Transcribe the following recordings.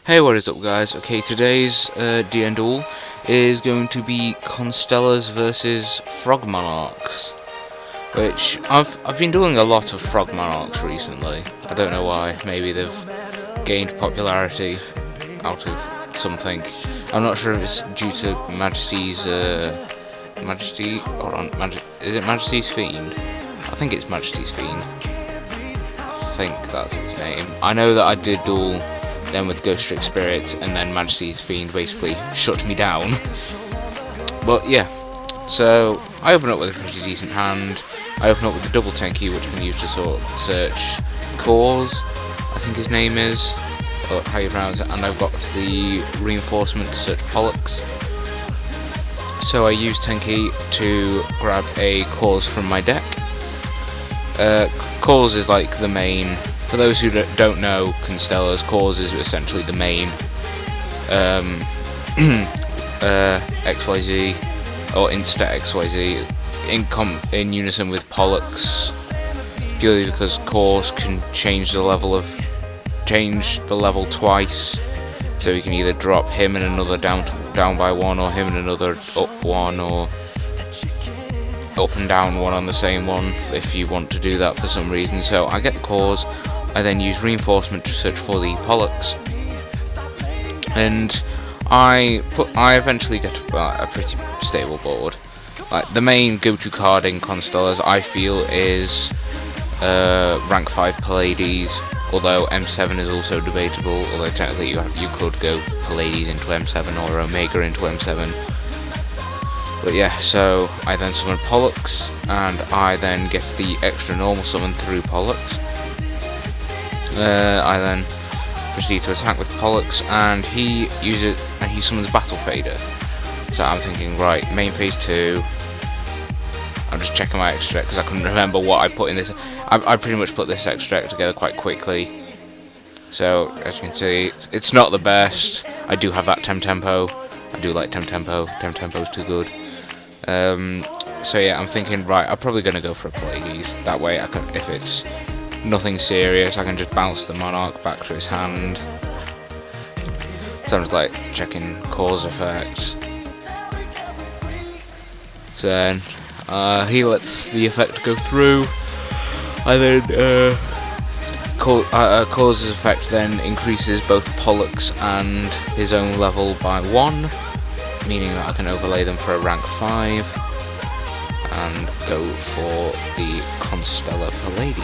Hey, what is up, guys? Okay, today's DN Duel is going to be Constellars versus Frog Monarchs, which I've been doing a lot of Frog Monarchs recently. I don't know why. Maybe they've gained popularity out of something. I'm not sure if it's due to Majesty's Majesty. Hold on, is it Majesty's Fiend? I think it's Majesty's Fiend. I think that's its name. I know that I did duel then with Ghost Trick Spirits, and then Majesty's Fiend basically shut me down. But yeah, so I open up with a pretty decent hand. I open up with a double 10 key, which I can use to search Cause, I think his name is, or how you pronounce it, and I've got the reinforcement to search Pollux. So I use 10 key to grab a Cause from my deck. Cause is like the main. For those who don't know Constellars, Cause is essentially the main XYZ or Insta XYZ in unison with Pollux, purely because Cause can change the level twice, so you can either drop him and another down by one, or him and another up one, or up and down one on the same one if you want to do that for some reason. So I get the Cause. I then use reinforcement to search for the Pollux, and I eventually get a pretty stable board. Like, the main go-to card in Constellars, I feel, is rank 5 Pallades, although M7 is also debatable, although technically you could go Pallades into M7 or Omega into M7. But yeah, so I then summon Pollux, and I then get the extra normal summon through Pollux. I then proceed to attack with Pollux, and he summons Battle Fader. So I'm thinking, right, main phase 2. I'm just checking my extract because I couldn't remember what I put in this. I pretty much put this extract together quite quickly. So as you can see, it's not the best. I do have that tempo. I do like tempo. Tempo's too good. So yeah, I'm thinking, right, I'm probably gonna go for a Pallades. That way, I can, if it's nothing serious, I can just bounce the Monarch back to his hand. So I'm just like checking Cause effects. So then he lets the effect go through. I then Cause's effect then increases both Pollux and his own level by 1, meaning that I can overlay them for a rank 5 and go for the Constellar Pallades.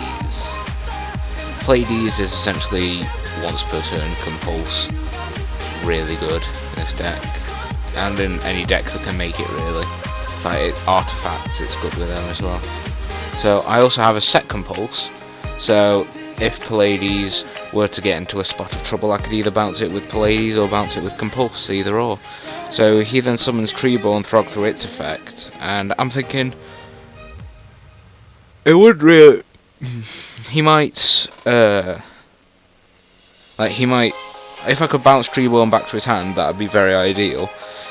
Pallades is essentially once per turn compulse. Really good in this deck, and in any deck that can make it, really. Like artifacts, it's good with them as well. So I also have a set compulse, so if Pallades were to get into a spot of trouble, I could either bounce it with Pallades or bounce it with compulse, either or. So he then summons Treeborn Frog through its effect, and I'm thinking it would really. He might, if I could bounce Treeborn back to his hand, that would be very ideal,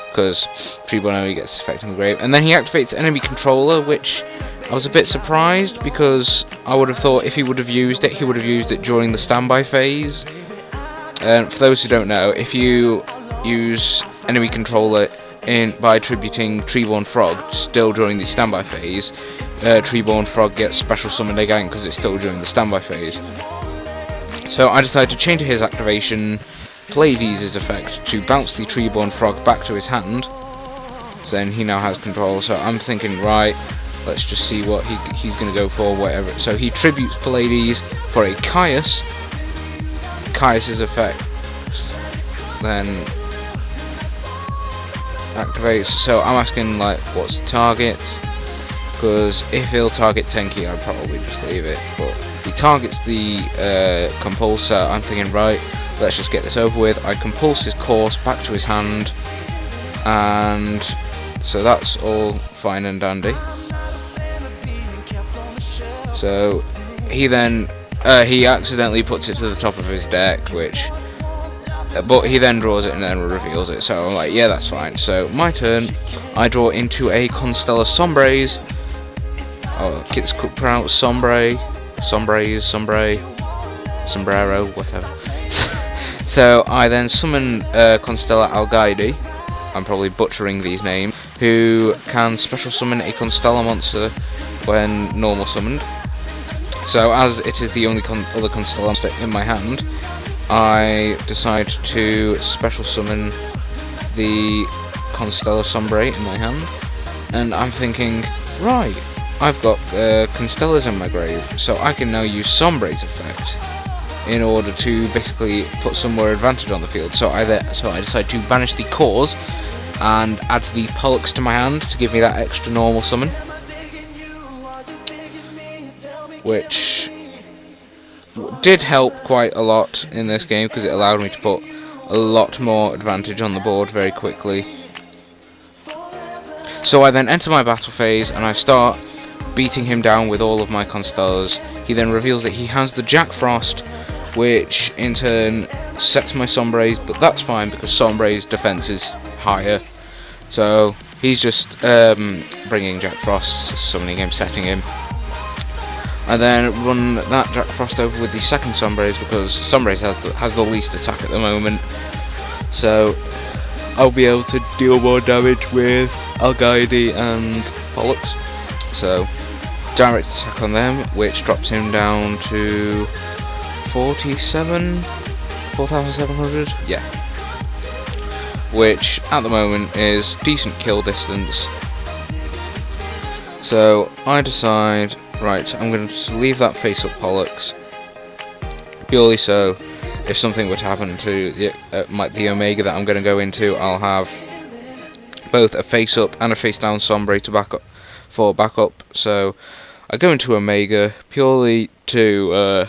because Treeborn only gets effect in the grave. And then he activates Enemy Controller, which I was a bit surprised, because I would have thought if he would have used it, he would have used it during the standby phase. And for those who don't know, if you use Enemy Controller by attributing Treeborn Frog still during the standby phase, Treeborn Frog gets special summoned again because it's still during the standby phase. So I decided to change his activation, Pallades' effect, to bounce the Treeborn Frog back to his hand. So then he now has control. So I'm thinking, right, let's just see what he's going to go for, whatever. So he tributes Pallades for a Caius. Caius' effect then activates. So I'm asking, like, what's the target? Because if he'll target Tenki, I'll probably just leave it. But he targets the Compulsor. I'm thinking, right, let's just get this over with. I compulse his course back to his hand, and so that's all fine and dandy. So he then he accidentally puts it to the top of his deck, but he then draws it and then reveals it. So I'm like, yeah, that's fine. So my turn, I draw into a Constellar Sombres. Oh, it's pronounced Sombrero, whatever. So I then summon Constellar Algaidi, I'm probably butchering these names, who can special summon a Constellar monster when normal summoned. So as it is the only other Constellar monster in my hand, I decide to special summon the Constellar Sombre in my hand, and I'm thinking, right, I've got Constellars in my grave, so I can now use Sombre's effect in order to basically put some more advantage on the field. So I decide to banish the Cause and add the Pollux to my hand to give me that extra normal summon, which did help quite a lot in this game because it allowed me to put a lot more advantage on the board very quickly. So I then enter my battle phase and I start beating him down with all of my Constellars. He then reveals that he has the Jack Frost, which in turn sets my Sombres, but that's fine because Sombre's defense is higher. So he's just bringing Jack Frost, summoning him, setting him. I then run that Jack Frost over with the second Sombres because Sombres has the least attack at the moment. So I'll be able to deal more damage with Algaidi and Pollux. So direct attack on them, which drops him down to 4,700, yeah. Which at the moment is decent kill distance. So I decide, right, I'm going to leave that face up Pollux, purely so if something were to happen to the Omega that I'm going to go into, I'll have both a face up and a face down Sombre to back up for backup. So I go into Omega purely to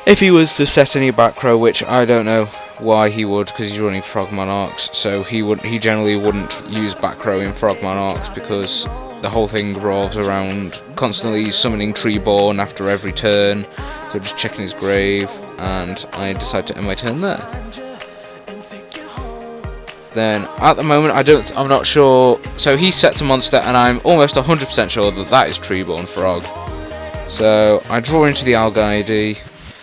if he was to set any back row, which I don't know why he would, because he's running Frog Monarchs, so he generally wouldn't use back row in Frog Monarchs because the whole thing revolves around constantly summoning Treeborn after every turn, so just checking his grave, and I decide to end my turn there. Then at the moment I'm not sure, so he sets a monster and I'm almost 100% sure that is Treeborn Frog. So I draw into the Algaidi,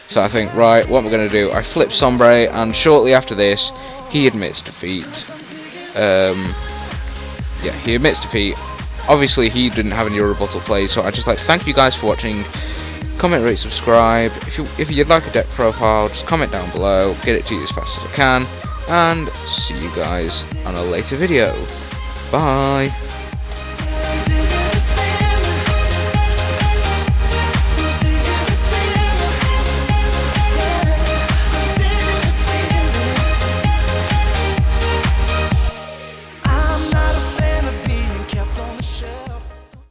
so I think, right, what am I going to do? I flip Sombre, and shortly after this he admits defeat. Yeah, he admits defeat. Obviously he didn't have any rebuttal plays, so I'd just like to thank you guys for watching. Comment, rate, subscribe. If you'd like a deck profile, just comment down below, get it to you as fast as I can, and see you guys on a later video. Bye!